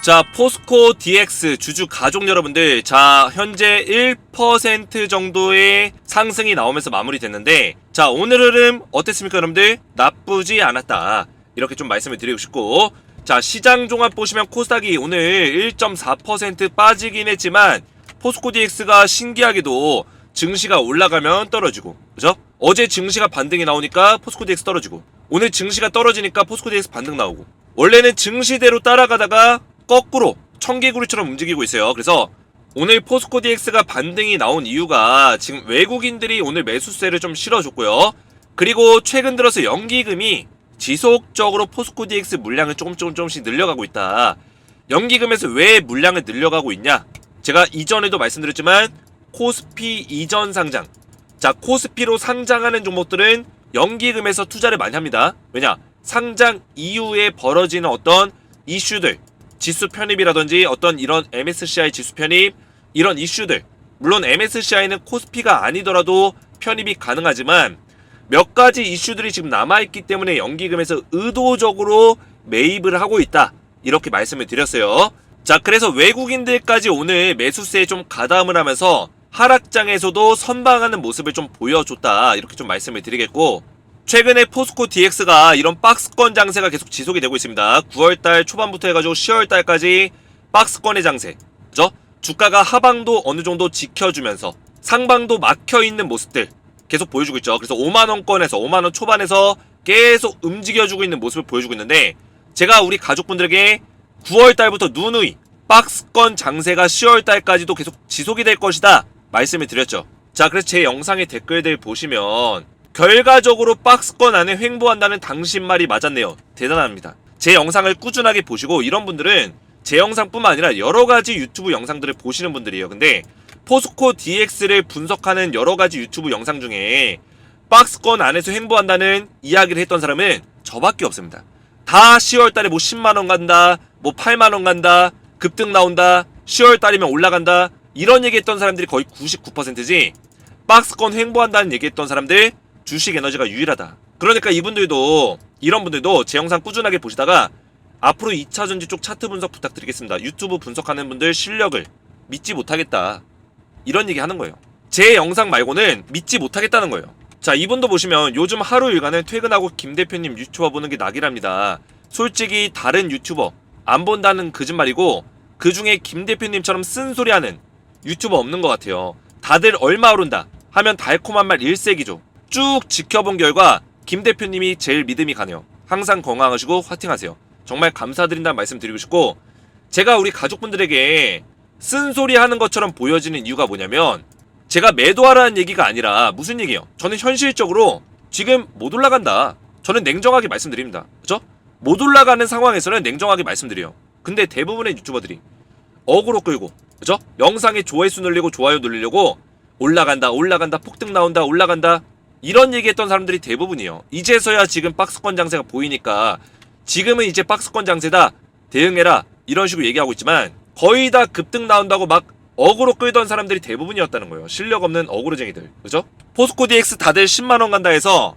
자, 포스코 DX 주주 가족 여러분들, 자 현재 1% 정도의 상승이 나오면서 마무리됐는데, 자 오늘 흐름 어땠습니까 여러분들? 나쁘지 않았다, 이렇게 좀 말씀을 드리고 싶고, 자 시장 종합 보시면 코스닥이 오늘 1.4% 빠지긴 했지만 포스코 DX가 신기하게도 증시가 올라가면 떨어지고, 그죠? 어제 증시가 반등이 나오니까 포스코 DX 떨어지고, 오늘 증시가 떨어지니까 포스코 DX 반등 나오고, 원래는 증시대로 따라가다가 거꾸로 청개구리처럼 움직이고 있어요. 그래서 오늘 포스코 DX가 반등이 나온 이유가 지금 외국인들이 오늘 매수세를 좀 실어줬고요. 그리고 최근 들어서 연기금이 지속적으로 포스코 DX 물량을 조금씩 늘려가고 있다. 연기금에서 왜 물량을 늘려가고 있냐? 제가 이전에도 말씀드렸지만 코스피 이전 상장, 자 코스피로 상장하는 종목들은 연기금에서 투자를 많이 합니다. 왜냐? 상장 이후에 벌어지는 어떤 이슈들, 지수 편입이라든지 어떤 이런 MSCI 지수 편입, 이런 이슈들, 물론 MSCI는 코스피가 아니더라도 편입이 가능하지만 몇 가지 이슈들이 지금 남아있기 때문에 연기금에서 의도적으로 매입을 하고 있다, 이렇게 말씀을 드렸어요. 자 그래서 외국인들까지 오늘 매수세에 좀 가담을 하면서 하락장에서도 선방하는 모습을 좀 보여줬다, 이렇게 좀 말씀을 드리겠고, 최근에 포스코 DX가 이런 박스권 장세가 계속 지속이 되고 있습니다. 9월달 초반부터 해가지고 10월달까지 박스권의 장세, 그죠? 주가가 하방도 어느 정도 지켜주면서 상방도 막혀있는 모습들 계속 보여주고 있죠. 그래서 5만원권에서 5만원 초반에서 계속 움직여주고 있는 모습을 보여주고 있는데, 제가 우리 가족분들에게 9월달부터 누누이 박스권 장세가 10월달까지도 계속 지속이 될 것이다 말씀을 드렸죠. 자 그래서 제 영상의 댓글들 보시면 결과적으로 박스권 안에 횡보한다는 당신 말이 맞았네요. 대단합니다. 제 영상을 꾸준하게 보시고, 이런 분들은 제 영상뿐만 아니라 여러가지 유튜브 영상들을 보시는 분들이에요. 근데 포스코 DX를 분석하는 여러가지 유튜브 영상 중에 박스권 안에서 횡보한다는 이야기를 했던 사람은 저밖에 없습니다. 다 10월달에 뭐 10만원 간다, 뭐 8만원 간다, 급등 나온다, 10월달이면 올라간다, 이런 얘기했던 사람들이 거의 99%지, 박스권 횡보한다는 얘기했던 사람들 주식 에너지가 유일하다. 그러니까 이런 분들도 제 영상 꾸준하게 보시다가 앞으로 2차전지 쪽 차트 분석 부탁드리겠습니다. 유튜브 분석하는 분들 실력을 믿지 못하겠다, 이런 얘기 하는 거예요. 제 영상 말고는 믿지 못하겠다는 거예요. 자 이분도 보시면 요즘 하루 일과는 퇴근하고 김 대표님 유튜버 보는 게 낙이랍니다. 솔직히 다른 유튜버 안 본다는 거짓말이고, 그 중에 김 대표님처럼 쓴소리하는 유튜버 없는 것 같아요. 다들 얼마 오른다 하면 달콤한 말 일색이죠. 쭉 지켜본 결과 김 대표님이 제일 믿음이 가네요. 항상 건강하시고 화이팅하세요. 정말 감사드린다는 말씀 드리고 싶고, 제가 우리 가족분들에게 쓴소리 하는 것처럼 보여지는 이유가 뭐냐면, 제가 매도하라는 얘기가 아니라 무슨 얘기예요? 저는 현실적으로 지금 못 올라간다, 저는 냉정하게 말씀드립니다. 그죠? 못 올라가는 상황에서는 냉정하게 말씀드려요. 근데 대부분의 유튜버들이 어그로 끌고, 그죠? 영상에 조회수 늘리고 좋아요 늘리려고 올라간다 폭등 나온다 올라간다, 이런 얘기했던 사람들이 대부분이에요. 이제서야 지금 박스권 장세가 보이니까 지금은 이제 박스권 장세다, 대응해라, 이런 식으로 얘기하고 있지만 거의 다 급등 나온다고 막 어그로 끌던 사람들이 대부분이었다는 거예요. 실력 없는 어그로쟁이들, 그죠? 포스코 DX 다들 10만원 간다 해서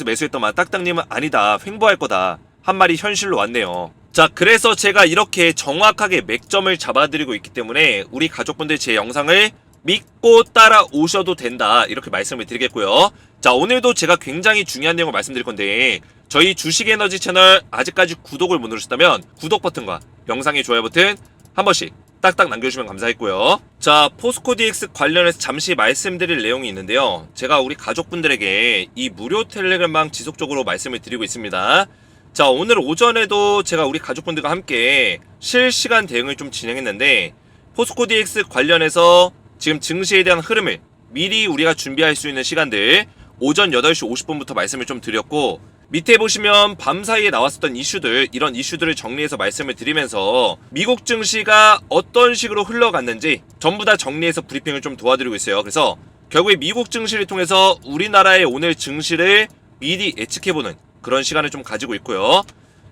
매수했더만 딱딱님은 아니다, 횡보할 거다 한 말이 현실로 왔네요. 자 그래서 제가 이렇게 정확하게 맥점을 잡아드리고 있기 때문에 우리 가족분들 제 영상을 믿고 따라오셔도 된다, 이렇게 말씀을 드리겠고요. 자 오늘도 제가 굉장히 중요한 내용을 말씀드릴 건데, 저희 주식에너지 채널 아직까지 구독을 못 누르셨다면 구독 버튼과 영상의 좋아요 버튼 한 번씩 딱딱 남겨주시면 감사하겠고요. 자 포스코 DX 관련해서 잠시 말씀드릴 내용이 있는데요. 제가 우리 가족분들에게 이 무료 텔레그램방 지속적으로 말씀을 드리고 있습니다. 자 오늘 오전에도 제가 우리 가족분들과 함께 실시간 대응을 좀 진행했는데, 포스코 DX 관련해서 지금 증시에 대한 흐름을 미리 우리가 준비할 수 있는 시간들 오전 8시 50분부터 말씀을 좀 드렸고, 밑에 보시면 밤사이에 나왔었던 이슈들, 이런 이슈들을 정리해서 말씀을 드리면서 미국 증시가 어떤 식으로 흘러갔는지 전부 다 정리해서 브리핑을 좀 도와드리고 있어요. 그래서 결국에 미국 증시를 통해서 우리나라의 오늘 증시를 미리 예측해보는 그런 시간을 좀 가지고 있고요.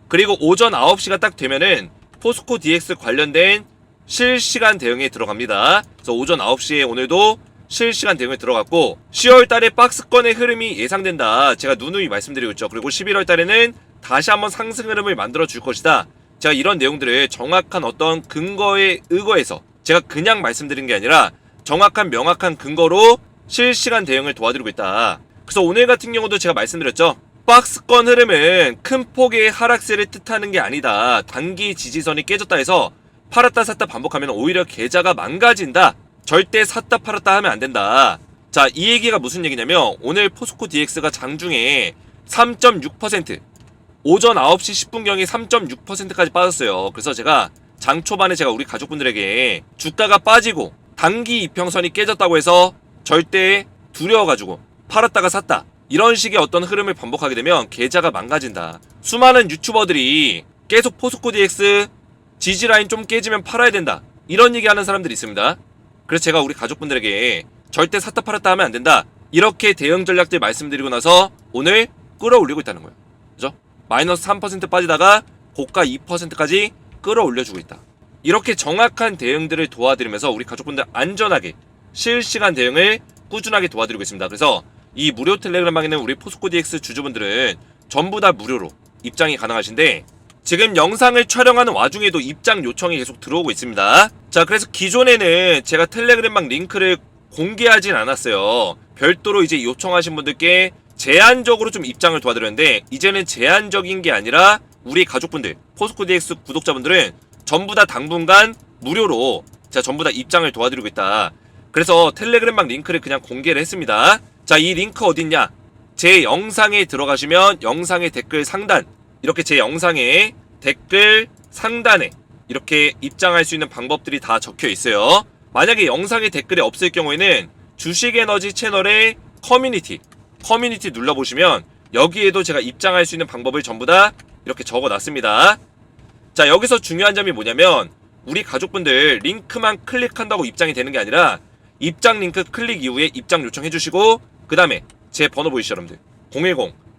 그리고 오전 9시가 딱 되면은 포스코 DX 관련된 실시간 대응에 들어갑니다. 그래서 오전 9시에 오늘도 실시간 대응에 들어갔고, 10월달에 박스권의 흐름이 예상된다, 제가 누누이 말씀드리고 있죠. 그리고 11월달에는 다시 한번 상승 흐름을 만들어 줄 것이다, 제가 이런 내용들을 정확한 어떤 근거에 의거해서 제가 그냥 말씀드린 게 아니라 정확한 명확한 근거로 실시간 대응을 도와드리고 있다. 그래서 오늘 같은 경우도 제가 말씀드렸죠. 박스권 흐름은 큰 폭의 하락세를 뜻하는 게 아니다. 단기 지지선이 깨졌다 해서 팔았다 샀다 반복하면 오히려 계좌가 망가진다. 절대 샀다 팔았다 하면 안 된다. 자, 이 얘기가 무슨 얘기냐면 오늘 포스코 DX가 장중에 3.6% 오전 9시 10분경에 3.6%까지 빠졌어요. 그래서 제가 장 초반에 제가 우리 가족분들에게 주가가 빠지고 단기 이평선이 깨졌다고 해서 절대 두려워가지고 팔았다가 샀다, 이런 식의 어떤 흐름을 반복하게 되면 계좌가 망가진다. 수많은 유튜버들이 계속 포스코 DX 지지라인 좀 깨지면 팔아야 된다, 이런 얘기하는 사람들이 있습니다. 그래서 제가 우리 가족분들에게 절대 샀다 팔았다 하면 안 된다, 이렇게 대응 전략들 말씀드리고 나서 오늘 끌어올리고 있다는 거예요. 그죠? 마이너스 3% 빠지다가 고가 2%까지 끌어올려주고 있다. 이렇게 정확한 대응들을 도와드리면서 우리 가족분들 안전하게 실시간 대응을 꾸준하게 도와드리고 있습니다. 그래서 이 무료 텔레그램방에 있는 우리 포스코 DX 주주분들은 전부 다 무료로 입장이 가능하신데 지금 영상을 촬영하는 와중에도 입장 요청이 계속 들어오고 있습니다. 자, 그래서 기존에는 제가 텔레그램방 링크를 공개하진 않았어요. 별도로 이제 요청하신 분들께 제한적으로 좀 입장을 도와드렸는데 이제는 제한적인 게 아니라 우리 가족분들, 포스코 DX 구독자분들은 전부 다 당분간 무료로 제가 전부 다 입장을 도와드리고 있다. 그래서 텔레그램방 링크를 그냥 공개를 했습니다. 자, 이 링크 어딨냐? 제 영상에 들어가시면 영상의 댓글 상단, 이렇게 제 영상의 댓글 상단에 이렇게 입장할 수 있는 방법들이 다 적혀 있어요. 만약에 영상의 댓글이 없을 경우에는 주식에너지 채널의 커뮤니티 눌러보시면 여기에도 제가 입장할 수 있는 방법을 전부 다 이렇게 적어놨습니다. 자, 여기서 중요한 점이 뭐냐면 우리 가족분들 링크만 클릭한다고 입장이 되는 게 아니라 입장 링크 클릭 이후에 입장 요청해주시고 그 다음에 제 번호 보이시죠 여러분들,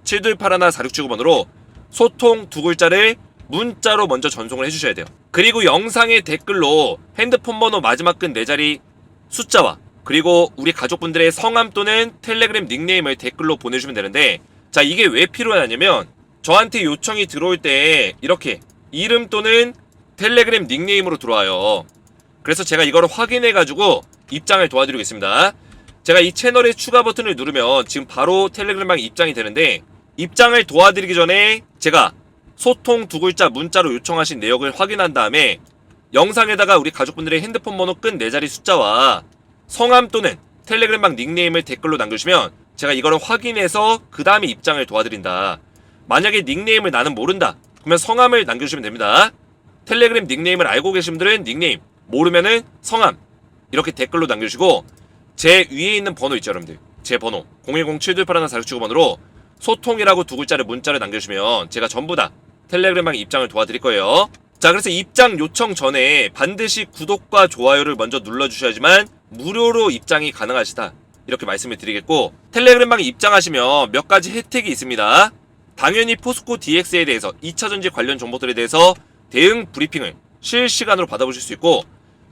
010-7281-4679번으로 소통 두 글자를 문자로 먼저 전송을 해주셔야 돼요. 그리고 영상의 댓글로 핸드폰 번호 마지막 끈 4자리 숫자와 그리고 우리 가족분들의 성함 또는 텔레그램 닉네임을 댓글로 보내주시면 되는데, 자, 이게 왜 필요하냐면 저한테 요청이 들어올 때 이렇게 이름 또는 텔레그램 닉네임으로 들어와요. 그래서 제가 이거를 확인해가지고 입장을 도와드리겠습니다. 제가 이 채널의 추가 버튼을 누르면 지금 바로 텔레그램방에 입장이 되는데, 입장을 도와드리기 전에 제가 소통 두 글자 문자로 요청하신 내역을 확인한 다음에 영상에다가 우리 가족분들의 핸드폰 번호 끈 4자리 숫자와 성함 또는 텔레그램방 닉네임을 댓글로 남겨주시면 제가 이거를 확인해서 그 다음에 입장을 도와드린다. 만약에 닉네임을 나는 모른다 그러면 성함을 남겨주시면 됩니다. 텔레그램 닉네임을 알고 계신 분들은 닉네임, 모르면은 성함 이렇게 댓글로 남겨주시고 제 위에 있는 번호 있죠 여러분들, 제 번호 010-7281-4679번으로 소통이라고 두 글자를 문자를 남겨주시면 제가 전부 다 텔레그램방 입장을 도와드릴 거예요. 자, 그래서 입장 요청 전에 반드시 구독과 좋아요를 먼저 눌러주셔야지만 무료로 입장이 가능하시다, 이렇게 말씀을 드리겠고, 텔레그램방에 입장하시면 몇 가지 혜택이 있습니다. 당연히 포스코 DX에 대해서 2차전지 관련 정보들에 대해서 대응 브리핑을 실시간으로 받아보실 수 있고,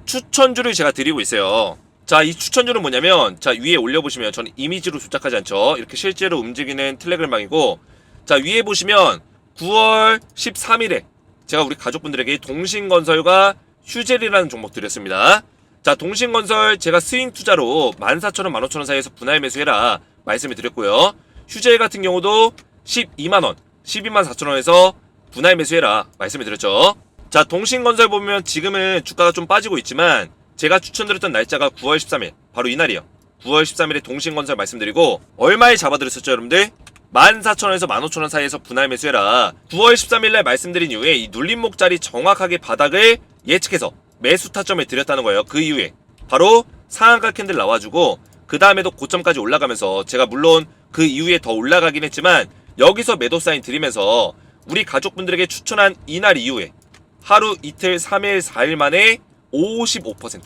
추천주를 제가 드리고 있어요. 자, 이 추천주는 뭐냐면, 자, 위에 올려보시면 저는 이미지로 조작하지 않죠. 이렇게 실제로 움직이는 텔레그램방이고, 자, 위에 보시면 9월 13일에 제가 우리 가족분들에게 동신건설과 휴젤이라는 종목 드렸습니다. 자, 동신건설 제가 스윙 투자로 14,000원, 15,000원 사이에서 분할 매수해라 말씀을 드렸고요. 휴젤 같은 경우도 12만원, 124,000원에서 분할 매수해라 말씀을 드렸죠. 자, 동신건설 보면 지금은 주가가 좀 빠지고 있지만 제가 추천드렸던 날짜가 9월 13일, 바로 이날이요. 9월 13일에 동신건설 말씀드리고 얼마에 잡아드렸었죠 여러분들? 14,000원에서 15,000원 사이에서 분할 매수해라. 9월 13일날 말씀드린 이후에 이 눌림목 자리 정확하게 바닥을 예측해서 매수 타점을 드렸다는 거예요. 그 이후에 바로 상한가 캔들 나와주고 그 다음에도 고점까지 올라가면서 제가 물론 그 이후에 더 올라가긴 했지만 여기서 매도 사인 드리면서 우리 가족분들에게 추천한 이날 이후에 하루, 이틀, 3일, 4일 만에 55%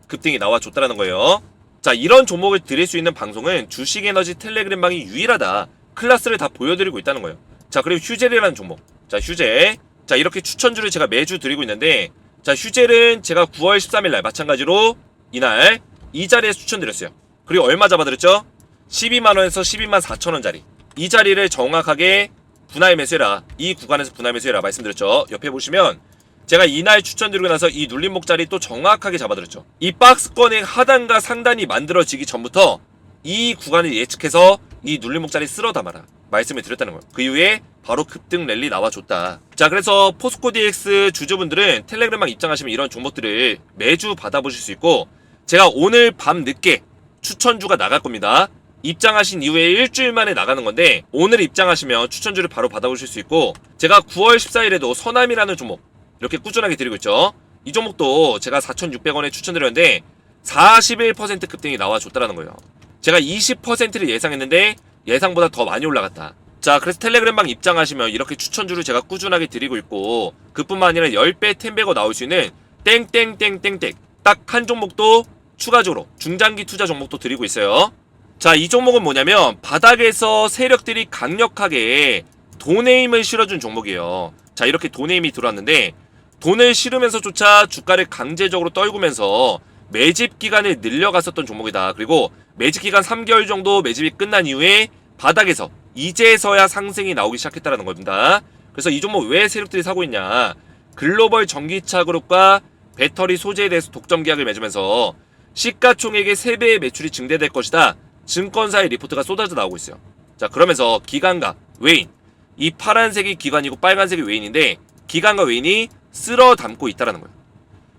급등이 나와줬다는 거예요. 자, 이런 종목을 드릴 수 있는 방송은 주식에너지 텔레그램방이 유일하다. 클래스를 다 보여드리고 있다는 거예요. 자, 그리고 휴젤이라는 종목. 자, 휴젤. 자, 이렇게 추천주를 제가 매주 드리고 있는데, 자, 휴젤은 제가 9월 13일날 마찬가지로 이날 이 자리에서 추천드렸어요. 그리고 얼마 잡아드렸죠? 12만원에서 124,000원짜리 이 자리를 정확하게 분할 매수해라, 이 구간에서 분할 매수해라 말씀드렸죠. 옆에 보시면 제가 이날 추천드리고 나서 이 눌림목 자리 또 정확하게 잡아드렸죠. 이 박스권의 하단과 상단이 만들어지기 전부터 이 구간을 예측해서 이 눌림목 자리 쓸어 담아라 말씀을 드렸다는 거예요. 그 이후에 바로 급등 랠리 나와줬다. 자, 그래서 포스코 DX 주주분들은 텔레그램방 입장하시면 이런 종목들을 매주 받아보실 수 있고, 제가 오늘 밤 늦게 추천주가 나갈 겁니다. 입장하신 이후에 일주일 만에 나가는 건데, 오늘 입장하시면 추천주를 바로 받아보실 수 있고, 제가 9월 14일에도 서남이라는 종목 이렇게 꾸준하게 드리고 있죠. 이 종목도 제가 4,600원에 추천드렸는데 41% 급등이 나와줬다라는 거예요. 제가 20%를 예상했는데 예상보다 더 많이 올라갔다. 자, 그래서 텔레그램방 입장하시면 이렇게 추천주를 제가 꾸준하게 드리고 있고, 그뿐만 아니라 10배 10배가 나올 수 있는 땡땡땡땡땡 딱 한 종목도 추가적으로 중장기 투자 종목도 드리고 있어요. 자, 이 종목은 뭐냐면 바닥에서 세력들이 강력하게 돈의 힘을 실어준 종목이에요. 자, 이렇게 돈의 힘이 들어왔는데 돈을 실으면서조차 주가를 강제적으로 떨구면서 매집 기간을 늘려갔었던 종목이다. 그리고 매집 기간 3개월 정도 매집이 끝난 이후에 바닥에서 이제서야 상승이 나오기 시작했다는 겁니다. 그래서 이 종목 왜 세력들이 사고 있냐? 글로벌 전기차 그룹과 배터리 소재에 대해서 독점 계약을 맺으면서 시가총액의 3배의 매출이 증대될 것이다. 증권사의 리포트가 쏟아져 나오고 있어요. 자, 그러면서 기관과 외인, 이 파란색이 기관이고 빨간색이 외인인데 기관과 외인이 쓸어 담고 있다는 거예요.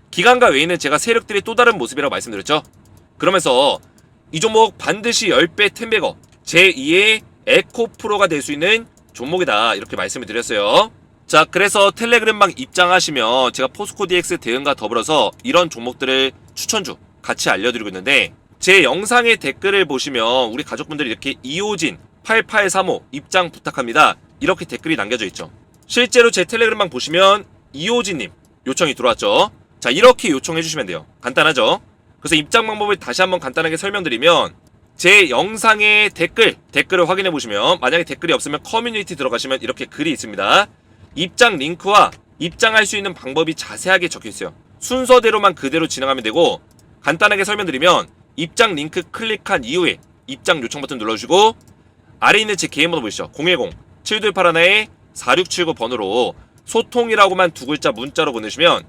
기관과 외인은 제가 세력들의 또 다른 모습이라고 말씀드렸죠. 그러면서 이 종목 반드시 10배 10배거 제2의 에코프로가 될 수 있는 종목이다, 이렇게 말씀을 드렸어요. 자, 그래서 텔레그램방 입장하시면 제가 포스코 DX 대응과 더불어서 이런 종목들을 추천주 같이 알려드리고 있는데, 제 영상의 댓글을 보시면 우리 가족분들이 이렇게 이호진 8835 입장 부탁합니다 이렇게 댓글이 남겨져 있죠. 실제로 제 텔레그램방 보시면 이호진님 요청이 들어왔죠. 자, 이렇게 요청해 주시면 돼요. 간단하죠. 그래서 입장 방법을 다시 한번 간단하게 설명드리면, 제 영상의 댓글을 확인해 보시면 만약에 댓글이 없으면 커뮤니티 들어가시면 이렇게 글이 있습니다. 입장 링크와 입장할 수 있는 방법이 자세하게 적혀 있어요. 순서대로만 그대로 진행하면 되고, 간단하게 설명드리면 입장 링크 클릭한 이후에 입장 요청 버튼 눌러주시고 아래 있는 제 개인 번호 보이시죠? 010-7281-4679 번호로 소통이라고만 두 글자 문자로 보내시면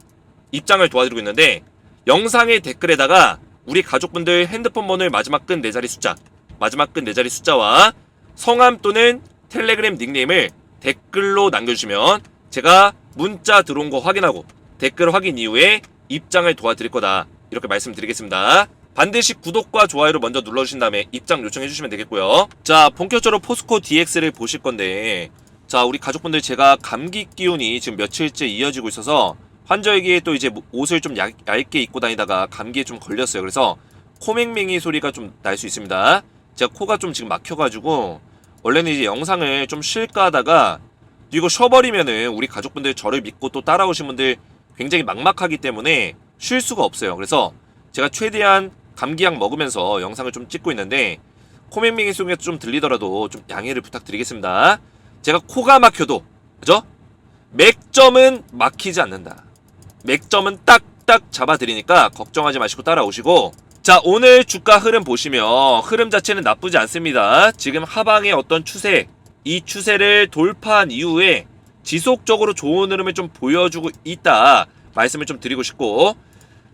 입장을 도와드리고 있는데, 영상의 댓글에다가 우리 가족분들 핸드폰 번호의 마지막 끝 4자리 숫자, 마지막 끝 4자리 숫자와 성함 또는 텔레그램 닉네임을 댓글로 남겨주시면 제가 문자 들어온 거 확인하고 댓글 확인 이후에 입장을 도와드릴 거다, 이렇게 말씀드리겠습니다. 반드시 구독과 좋아요를 먼저 눌러주신 다음에 입장 요청해주시면 되겠고요. 자, 본격적으로 포스코 DX를 보실 건데, 자, 우리 가족분들 제가 감기 기운이 지금 며칠째 이어지고 있어서 환절기에 또 이제 옷을 좀 얇게 입고 다니다가 감기에 좀 걸렸어요. 그래서 코맹맹이 소리가 좀 날 수 있습니다. 제가 코가 좀 지금 막혀가지고 원래는 이제 영상을 좀 쉴까 하다가 이거 쉬어버리면은 우리 가족분들 저를 믿고 또 따라오신 분들 굉장히 막막하기 때문에 쉴 수가 없어요. 그래서 제가 최대한 감기약 먹으면서 영상을 좀 찍고 있는데 코맹맹이 소리가 좀 들리더라도 좀 양해를 부탁드리겠습니다. 제가 코가 막혀도, 그죠? 맥점은 막히지 않는다. 맥점은 딱딱 잡아드리니까 걱정하지 마시고 따라오시고, 자, 오늘 주가 흐름 보시면 흐름 자체는 나쁘지 않습니다. 지금 하방의 어떤 추세, 이 추세를 돌파한 이후에 지속적으로 좋은 흐름을 좀 보여주고 있다 말씀을 좀 드리고 싶고,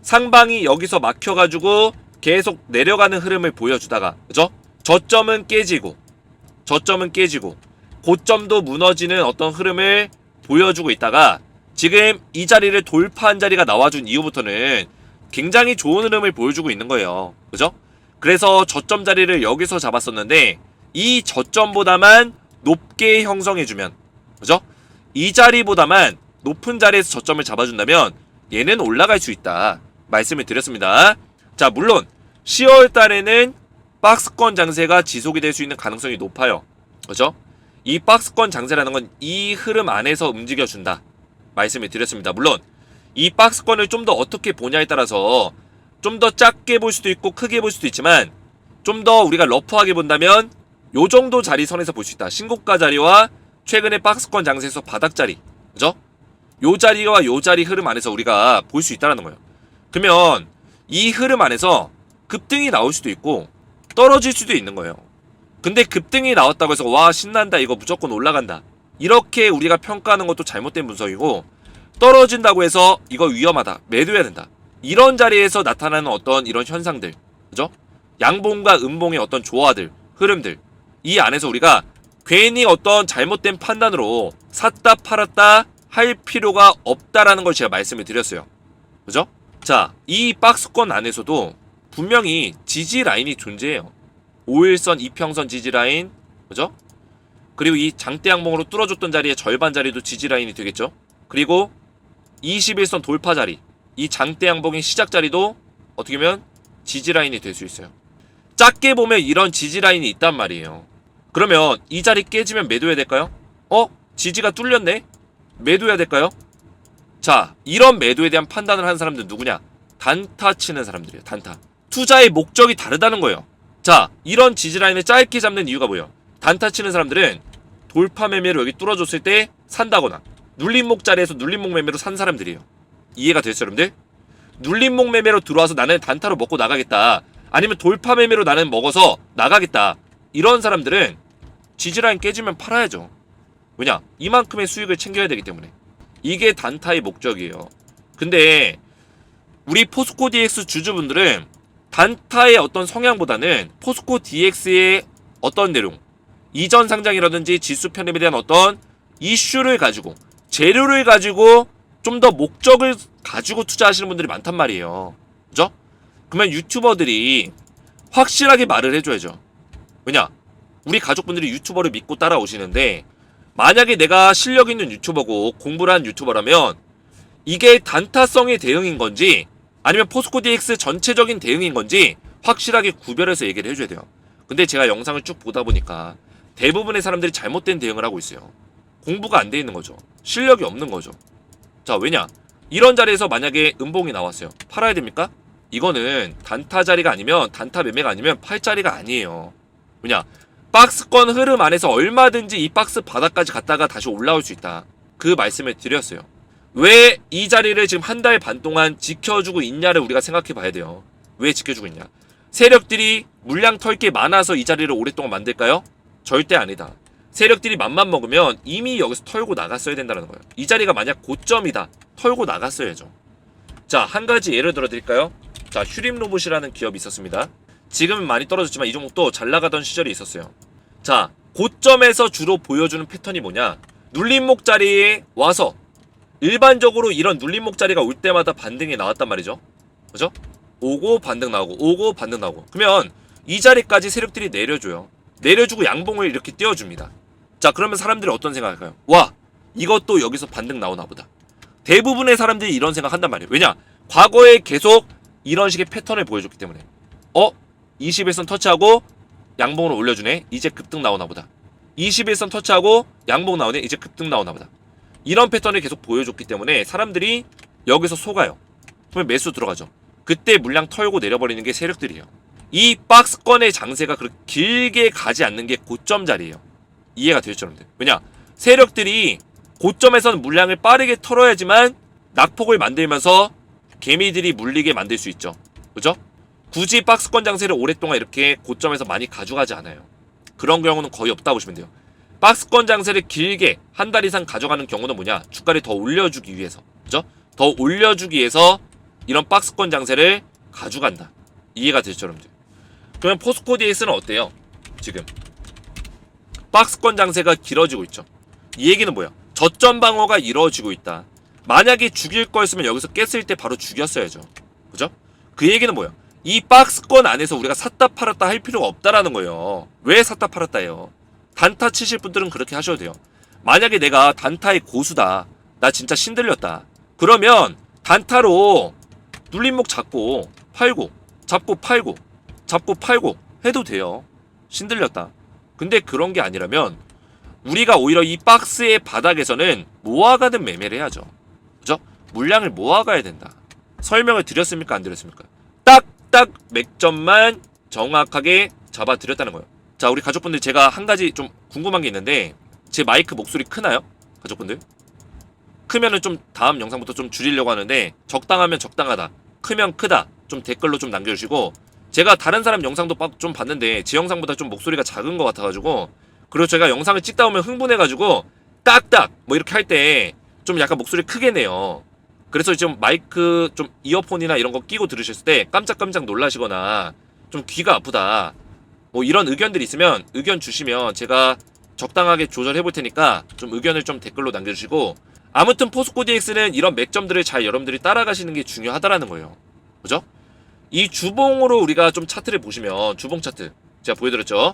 상방이 여기서 막혀가지고 계속 내려가는 흐름을 보여주다가, 그죠? 저점은 깨지고 고점도 무너지는 어떤 흐름을 보여주고 있다가 지금 이 자리를 돌파한 자리가 나와준 이후부터는 굉장히 좋은 흐름을 보여주고 있는 거예요. 그죠? 그래서 저점 자리를 여기서 잡았었는데 이 저점보다만 높게 형성해주면, 그죠? 이 자리보다만 높은 자리에서 저점을 잡아준다면 얘는 올라갈 수 있다 말씀을 드렸습니다. 자, 물론 10월 달에는 박스권 장세가 지속이 될 수 있는 가능성이 높아요. 그죠? 이 박스권 장세라는 건 이 흐름 안에서 움직여준다 말씀을 드렸습니다. 물론 이 박스권을 좀 더 어떻게 보냐에 따라서 좀 더 작게 볼 수도 있고 크게 볼 수도 있지만, 좀 더 우리가 러프하게 본다면 요 정도 자리 선에서 볼 수 있다. 신고가 자리와 최근에 박스권 장세에서 바닥 자리, 그죠? 요 자리와 요 자리 흐름 안에서 우리가 볼 수 있다는 거예요. 그러면 이 흐름 안에서 급등이 나올 수도 있고 떨어질 수도 있는 거예요. 근데 급등이 나왔다고 해서 와 신난다, 이거 무조건 올라간다, 이렇게 우리가 평가하는 것도 잘못된 분석이고, 떨어진다고 해서 이거 위험하다, 매도해야 된다, 이런 자리에서 나타나는 어떤 이런 현상들, 그죠? 양봉과 음봉의 어떤 조화들, 흐름들, 이 안에서 우리가 괜히 어떤 잘못된 판단으로 샀다 팔았다 할 필요가 없다라는 걸 제가 말씀을 드렸어요. 그죠? 자, 이 박스권 안에서도 분명히 지지 라인이 존재해요. 5일선, 이평선 지지 라인, 그죠? 그리고 이 장대 양봉으로 뚫어줬던 자리의 절반 자리도 지지 라인이 되겠죠? 그리고 21선 돌파 자리, 이 장대 양봉의 시작 자리도 어떻게 보면 지지 라인이 될 수 있어요. 작게 보면 이런 지지 라인이 있단 말이에요. 그러면 이 자리 깨지면 매도해야 될까요? 지지가 뚫렸네? 매도해야 될까요? 자, 이런 매도에 대한 판단을 하는 사람들 누구냐? 단타 치는 사람들이에요. 단타. 투자의 목적이 다르다는 거예요. 자, 이런 지지 라인을 짧게 잡는 이유가 뭐예요? 단타 치는 사람들은 돌파 매매로 여기 뚫어줬을 때 산다거나 눌림목 자리에서 눌림목 매매로 산 사람들이에요. 이해가 됐어요, 여러분들? 눌림목 매매로 들어와서 나는 단타로 먹고 나가겠다, 아니면 돌파 매매로 나는 먹어서 나가겠다, 이런 사람들은 지지라인 깨지면 팔아야죠. 왜냐? 이만큼의 수익을 챙겨야 되기 때문에. 이게 단타의 목적이에요. 근데 우리 포스코 DX 주주분들은 단타의 어떤 성향보다는 포스코 DX의 어떤 내용, 이전 상장이라든지 지수 편입에 대한 어떤 이슈를 가지고, 재료를 가지고 좀 더 목적을 가지고 투자하시는 분들이 많단 말이에요. 그죠? 그러면 유튜버들이 확실하게 말을 해줘야죠. 왜냐? 우리 가족분들이 유튜버를 믿고 따라오시는데, 만약에 내가 실력 있는 유튜버고 공부를 한 유튜버라면 이게 단타성의 대응인 건지 아니면 포스코 DX 전체적인 대응인 건지 확실하게 구별해서 얘기를 해줘야 돼요. 근데 제가 영상을 쭉 보다 보니까 대부분의 사람들이 잘못된 대응을 하고 있어요. 공부가 안 돼 있는 거죠. 실력이 없는 거죠. 자, 왜냐? 이런 자리에서 만약에 음봉이 나왔어요. 팔아야 됩니까? 이거는 단타 자리가 아니면, 단타 매매가 아니면 팔 자리가 아니에요. 왜냐? 박스권 흐름 안에서 얼마든지 이 박스 바닥까지 갔다가 다시 올라올 수 있다, 그 말씀을 드렸어요. 왜 이 자리를 지금 한 달 반 동안 지켜주고 있냐를 우리가 생각해 봐야 돼요. 왜 지켜주고 있냐? 세력들이 물량 털 게 많아서 이 자리를 오랫동안 만들까요? 절대 아니다. 세력들이 맘만 먹으면 이미 여기서 털고 나갔어야 된다는 거예요. 이 자리가 만약 고점이다, 털고 나갔어야죠. 자, 한 가지 예를 들어 드릴까요? 자, 휴림로봇이라는 기업이 있었습니다. 지금은 많이 떨어졌지만 이 종목도 잘 나가던 시절이 있었어요. 자, 고점에서 주로 보여주는 패턴이 뭐냐? 눌림목 자리에 와서 일반적으로 이런 눌림목 자리가 올 때마다 반등이 나왔단 말이죠. 그죠? 오고 반등 나오고, 오고 반등 나오고. 그러면 이 자리까지 세력들이 내려줘요. 내려주고 양봉을 이렇게 띄워줍니다. 자, 그러면 사람들이 어떤 생각할까요? 와, 이것도 여기서 반등 나오나 보다. 대부분의 사람들이 이런 생각 한단 말이에요. 왜냐? 과거에 계속 이런 식의 패턴을 보여줬기 때문에. 21선 터치하고 양봉으로 올려주네, 이제 급등 나오나 보다. 21선 터치하고 양봉 나오네, 이제 급등 나오나 보다. 이런 패턴을 계속 보여줬기 때문에 사람들이 여기서 속아요. 그러면 매수 들어가죠. 그때 물량 털고 내려버리는 게 세력들이에요. 이 박스권의 장세가 그렇게 길게 가지 않는 게 고점 자리예요. 이해가 되셨죠, 여러분들? 왜냐? 세력들이 고점에서는 물량을 빠르게 털어야지만 낙폭을 만들면서 개미들이 물리게 만들 수 있죠. 그죠? 굳이 박스권 장세를 오랫동안 이렇게 고점에서 많이 가져가지 않아요. 그런 경우는 거의 없다고 보시면 돼요. 박스권 장세를 길게 한 달 이상 가져가는 경우는 뭐냐? 주가를 더 올려주기 위해서. 그죠? 더 올려주기 위해서 이런 박스권 장세를 가져간다. 이해가 되시죠, 여러분들? 그러면 포스코 DX는 어때요? 지금 박스권 장세가 길어지고 있죠. 이 얘기는 뭐야? 저점 방어가 이루어지고 있다. 만약에 죽일 거였으면 여기서 깼을 때 바로 죽였어야죠. 그죠? 그 얘기는 뭐야? 이 박스권 안에서 우리가 샀다 팔았다 할 필요가 없다라는 거예요. 왜 샀다 팔았다 해요? 단타 치실 분들은 그렇게 하셔도 돼요. 만약에 내가 단타의 고수다, 나 진짜 신들렸다, 그러면 단타로 눌림목 잡고 팔고, 잡고 팔고, 잡고 팔고 해도 돼요. 신들렸다. 근데 그런 게 아니라면 우리가 오히려 이 박스의 바닥에서는 모아가는 매매를 해야죠. 그죠? 물량을 모아가야 된다. 설명을 드렸습니까? 안 드렸습니까? 딱딱 맥점만 정확하게 잡아드렸다는 거예요. 자, 우리 가족분들, 제가 한 가지 좀 궁금한 게 있는데, 제 마이크 목소리 크나요? 가족분들? 크면은 좀 다음 영상부터 좀 줄이려고 하는데, 적당하면 적당하다, 크면 크다 좀 댓글로 좀 남겨주시고, 제가 다른 사람 영상도 좀 봤는데 제 영상보다 좀 목소리가 작은 것 같아가지고, 그리고 제가 영상을 찍다 보면 흥분해가지고 딱딱 뭐 이렇게 할 때 좀 약간 목소리 크게 내요. 그래서 좀 마이크 좀 이어폰이나 이런 거 끼고 들으셨을 때 깜짝깜짝 놀라시거나 좀 귀가 아프다, 뭐 이런 의견들이 있으면 의견 주시면 제가 적당하게 조절해 볼 테니까 좀 의견을 좀 댓글로 남겨주시고, 아무튼 포스코 DX는 이런 맥점들을 잘 여러분들이 따라가시는 게 중요하다라는 거예요. 그죠? 이 주봉으로 우리가 좀 차트를 보시면, 주봉 차트 제가 보여드렸죠.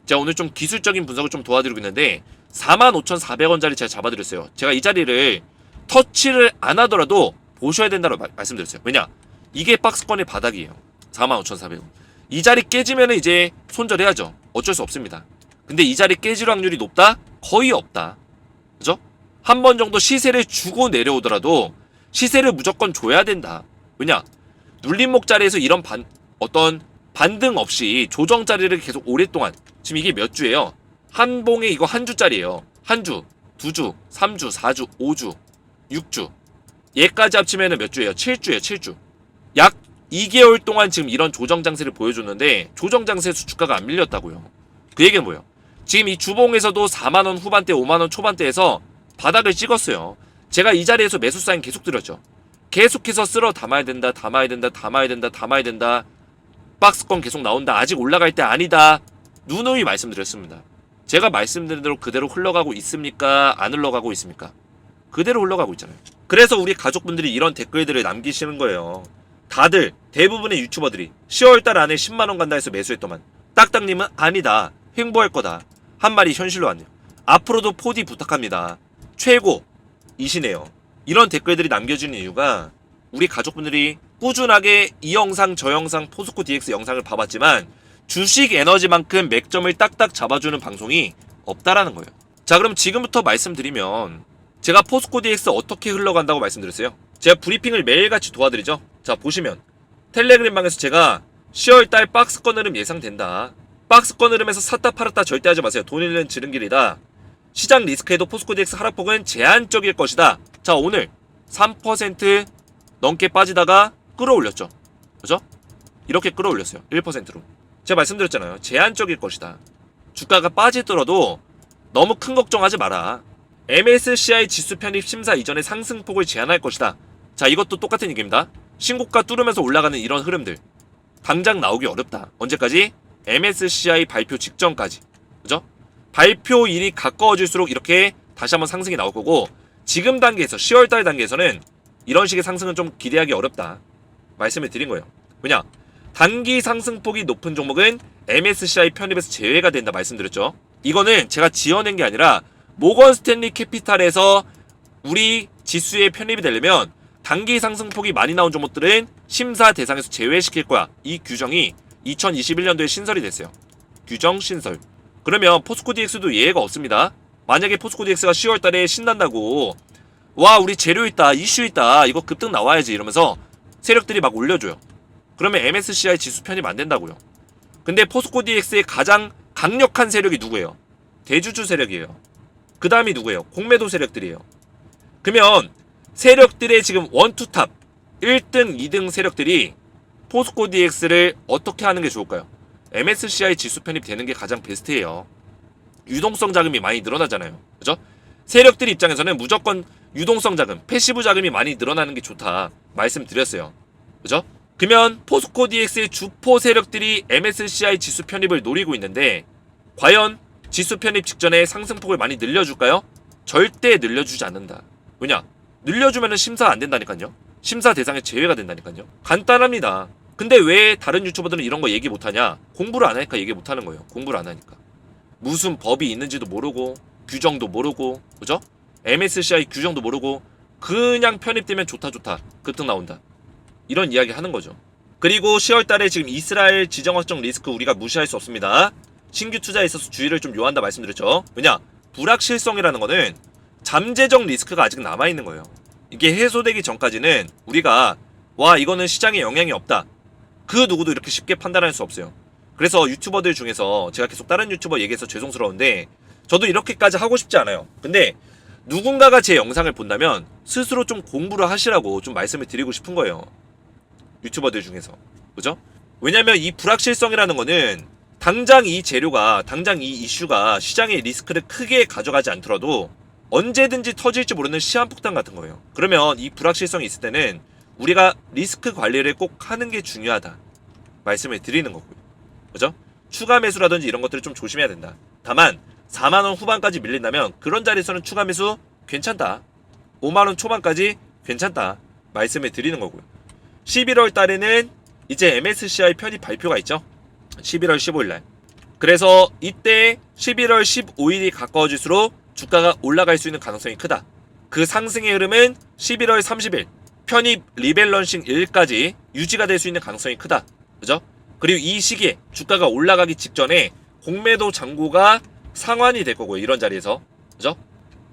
제가 오늘 좀 기술적인 분석을 좀 도와드리고 있는데 45,400원짜리 제가 잡아드렸어요. 제가 이 자리를 터치를 안 하더라도 보셔야 된다고 말씀드렸어요. 왜냐? 이게 박스권의 바닥이에요. 45,400원. 이 자리 깨지면 이제 손절해야죠. 어쩔 수 없습니다. 근데 이 자리 깨질 확률이 높다? 거의 없다. 그죠? 한 번 정도 시세를 주고 내려오더라도 시세를 무조건 줘야 된다. 왜냐? 눌림목 자리에서 이런 어떤 반등 없이 조정 자리를 계속 오랫동안, 지금 이게 몇 주예요? 한 봉에 이거 한 주짜리예요. 한 주, 두 주, 3주, 4주, 5주, 6주. 얘까지 합치면 몇 주예요? 7주예요, 7주. 약 2개월 동안 지금 이런 조정 장세를 보여줬는데 조정 장세에서 주가가 안 밀렸다고요. 그 얘기는 뭐예요? 지금 이 주봉에서도 4만원 후반대, 5만원 초반대에서 바닥을 찍었어요. 제가 이 자리에서 매수 사인 계속 드렸죠. 계속해서 쓸어 담아야 된다, 담아야 된다, 담아야 된다, 담아야 된다. 박스권 계속 나온다. 아직 올라갈 때 아니다. 누누이 말씀드렸습니다. 제가 말씀드린 대로 그대로 흘러가고 있습니까? 안 흘러가고 있습니까? 그대로 흘러가고 있잖아요. 그래서 우리 가족분들이 이런 댓글들을 남기시는 거예요. 다들 대부분의 유튜버들이 10월달 안에 10만원 간다 해서 매수했더만, 딱딱님은 아니다, 횡보할 거다, 한 말이 현실로 왔네요. 앞으로도 4D 부탁합니다. 최고이시네요. 이런 댓글들이 남겨지는 이유가 우리 가족분들이 꾸준하게 이 영상 저 영상 포스코 DX 영상을 봐봤지만 주식 에너지만큼 맥점을 딱딱 잡아주는 방송이 없다라는 거예요. 자, 그럼 지금부터 말씀드리면, 제가 포스코 DX 어떻게 흘러간다고 말씀드렸어요? 제가 브리핑을 매일같이 도와드리죠. 자, 보시면 텔레그램 방에서 제가 10월달 박스권 흐름 예상된다, 박스권 흐름에서 샀다 팔았다 절대 하지 마세요, 돈 잃는 지름길이다, 시장 리스크에도 포스코 DX 하락폭은 제한적일 것이다. 자, 오늘 3% 넘게 빠지다가 끌어올렸죠. 그죠? 이렇게 끌어올렸어요. 1%로. 제가 말씀드렸잖아요. 제한적일 것이다. 주가가 빠지더라도 너무 큰 걱정하지 마라. MSCI 지수 편입 심사 이전에 상승폭을 제한할 것이다. 자, 이것도 똑같은 얘기입니다. 신고가 뚫으면서 올라가는 이런 흐름들 당장 나오기 어렵다. 언제까지? MSCI 발표 직전까지. 그죠? 발표일이 가까워질수록 이렇게 다시 한번 상승이 나올 거고, 지금 단계에서 10월달 단계에서는 이런 식의 상승은 좀 기대하기 어렵다 말씀을 드린 거예요. 왜냐? 단기 상승폭이 높은 종목은 MSCI 편입에서 제외가 된다 말씀드렸죠. 이거는 제가 지어낸 게 아니라 모건 스탠리 캐피탈에서 우리 지수에 편입이 되려면 단기 상승폭이 많이 나온 종목들은 심사 대상에서 제외시킬 거야. 이 규정이 2021년도에 신설이 됐어요. 규정 신설. 그러면 포스코 DX도 예외가 없습니다. 만약에 포스코 DX가 10월달에 신난다고, 와 우리 재료 있다, 이슈 있다, 이거 급등 나와야지 이러면서 세력들이 막 올려줘요. 그러면 MSCI 지수 편입 안 된다고요. 근데 포스코 DX의 가장 강력한 세력이 누구예요? 대주주 세력이에요. 그 다음이 누구예요? 공매도 세력들이에요. 그러면 세력들의 지금 원투탑 1등, 2등 세력들이 포스코 DX를 어떻게 하는 게 좋을까요? MSCI 지수 편입되는 게 가장 베스트예요. 유동성 자금이 많이 늘어나잖아요. 그죠? 세력들 입장에서는 무조건 유동성 자금, 패시브 자금이 많이 늘어나는 게 좋다 말씀드렸어요. 그죠? 그러면 포스코 DX의 주포 세력들이 MSCI 지수 편입을 노리고 있는데, 과연 지수 편입 직전에 상승폭을 많이 늘려줄까요? 절대 늘려주지 않는다. 왜냐? 늘려주면 심사 안 된다니까요. 심사 대상에 제외가 된다니까요. 간단합니다. 근데 왜 다른 유튜버들은 이런 거 얘기 못하냐? 공부를 안 하니까 얘기 못하는 거예요. 공부를 안 하니까. 무슨 법이 있는지도 모르고 규정도 모르고, 그죠? MSCI 규정도 모르고 그냥 편입되면 좋다 급등 나온다, 이런 이야기 하는 거죠. 그리고 10월달에 지금 이스라엘 지정 확정 리스크 우리가 무시할 수 없습니다. 신규 투자에 있어서 주의를 좀 요한다 말씀드렸죠. 왜냐? 불확실성이라는 거는 잠재적 리스크가 아직 남아있는 거예요. 이게 해소되기 전까지는 우리가 와 이거는 시장에 영향이 없다, 그 누구도 이렇게 쉽게 판단할 수 없어요. 그래서 유튜버들 중에서 제가 계속 다른 유튜버 얘기해서 죄송스러운데 저도 이렇게까지 하고 싶지 않아요. 근데 누군가가 제 영상을 본다면 스스로 좀 공부를 하시라고 좀 말씀을 드리고 싶은 거예요. 유튜버들 중에서. 그죠? 왜냐면 이 불확실성이라는 거는 당장 이 재료가, 당장 이 이슈가 시장의 리스크를 크게 가져가지 않더라도 언제든지 터질지 모르는 시한폭탄 같은 거예요. 그러면 이 불확실성이 있을 때는 우리가 리스크 관리를 꼭 하는 게 중요하다 말씀을 드리는 거고요. 그죠? 추가 매수라든지 이런 것들을 좀 조심해야 된다. 다만 4만원 후반까지 밀린다면 그런 자리에서는 추가 매수 괜찮다. 5만원 초반까지 괜찮다 말씀을 드리는 거고요. 11월 달에는 이제 MSCI 편입 발표가 있죠. 11월 15일날. 그래서 이때 11월 15일이 가까워질수록 주가가 올라갈 수 있는 가능성이 크다. 그 상승의 흐름은 11월 30일 편입 리밸런싱 일까지 유지가 될 수 있는 가능성이 크다. 그죠? 그리고 이 시기에 주가가 올라가기 직전에 공매도 잔고가 상환이 될 거고요. 이런 자리에서. 그죠?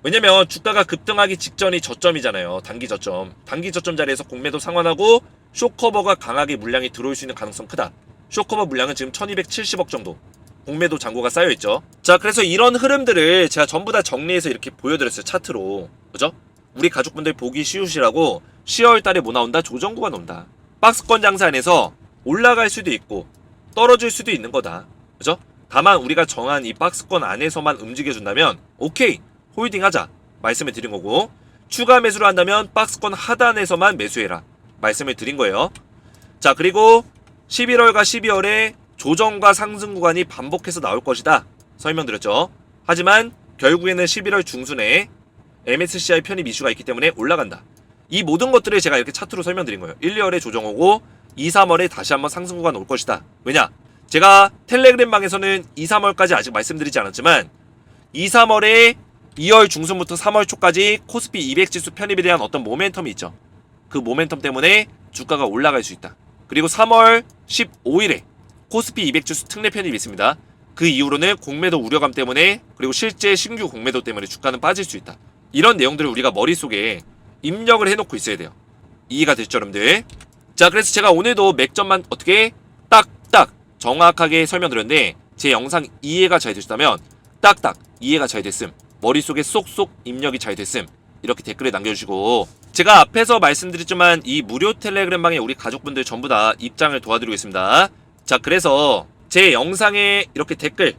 왜냐면 주가가 급등하기 직전이 저점이잖아요. 단기 저점. 단기 저점 자리에서 공매도 상환하고 쇼커버가 강하게 물량이 들어올 수 있는 가능성 크다. 쇼커버 물량은 지금 1270억 정도 공매도 잔고가 쌓여있죠. 자, 그래서 이런 흐름들을 제가 전부 다 정리해서 이렇게 보여드렸어요. 차트로. 그죠? 우리 가족분들 보기 쉬우시라고 10월달에 뭐 나온다? 조정구가 나온다. 박스권 장사 안에서 올라갈 수도 있고 떨어질 수도 있는 거다. 그죠? 다만 우리가 정한 이 박스권 안에서만 움직여준다면 오케이 홀딩하자 말씀을 드린 거고, 추가 매수를 한다면 박스권 하단에서만 매수해라 말씀을 드린 거예요. 자, 그리고 11월과 12월에 조정과 상승 구간이 반복해서 나올 것이다 설명드렸죠. 하지만 결국에는 11월 중순에 MSCI 편입 이슈가 있기 때문에 올라간다. 이 모든 것들을 제가 이렇게 차트로 설명드린 거예요. 1, 2월에 조정 오고 2, 3월에 다시 한번 상승 구간 올 것이다. 왜냐? 제가 텔레그램 방에서는 2, 3월까지 아직 말씀드리지 않았지만 2, 3월에 2월 중순부터 3월 초까지 코스피 200 지수 편입에 대한 어떤 모멘텀이 있죠. 그 모멘텀 때문에 주가가 올라갈 수 있다. 그리고 3월 15일에 코스피 200 지수 특례 편입이 있습니다. 그 이후로는 공매도 우려감 때문에, 그리고 실제 신규 공매도 때문에 주가는 빠질 수 있다. 이런 내용들을 우리가 머릿속에 입력을 해놓고 있어야 돼요. 이해가 됐죠, 여러분들? 자, 그래서 제가 오늘도 맥점만 어떻게 딱딱 정확하게 설명드렸는데 제 영상 이해가 잘 되셨다면 딱딱 이해가 잘 됐음, 머릿속에 쏙쏙 입력이 잘 됐음, 이렇게 댓글에 남겨주시고, 제가 앞에서 말씀드렸지만 이 무료 텔레그램 방에 우리 가족분들 전부 다 입장을 도와드리고 있습니다. 자, 그래서 제 영상에 이렇게 댓글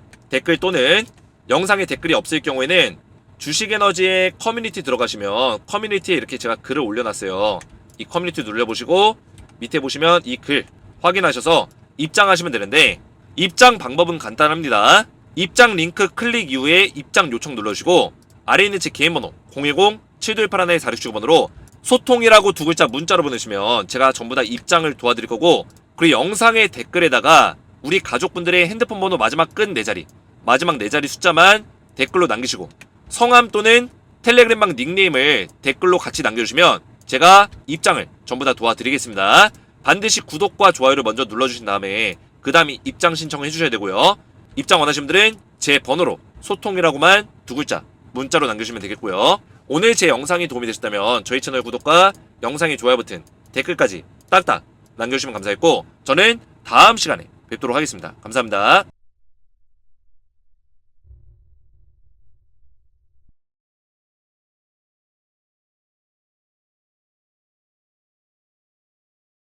또는 영상에 댓글이 없을 경우에는 주식에너지의 커뮤니티 들어가시면 커뮤니티에 이렇게 제가 글을 올려놨어요. 이 커뮤니티 눌러보시고 밑에 보시면 이 글 확인하셔서 입장하시면 되는데, 입장 방법은 간단합니다. 입장 링크 클릭 이후에 입장 요청 눌러주시고 아래에 있는 제 개인 번호 010-7281-4679번으로 소통이라고 두 글자 문자로 보내시면 제가 전부 다 입장을 도와드릴 거고, 그리고 영상의 댓글에다가 우리 가족분들의 핸드폰 번호 마지막 끝 4자리, 마지막 4자리 숫자만 댓글로 남기시고 성함 또는 텔레그램방 닉네임을 댓글로 같이 남겨주시면 제가 입장을 전부 다 도와드리겠습니다. 반드시 구독과 좋아요를 먼저 눌러주신 다음에 그 다음에 입장 신청을 해주셔야 되고요. 입장 원하시는 분들은 제 번호로 소통이라고만 두 글자 문자로 남겨주시면 되겠고요. 오늘 제 영상이 도움이 되셨다면 저희 채널 구독과 영상의 좋아요 버튼, 댓글까지 딱딱 남겨주시면 감사했고, 저는 다음 시간에 뵙도록 하겠습니다. 감사합니다.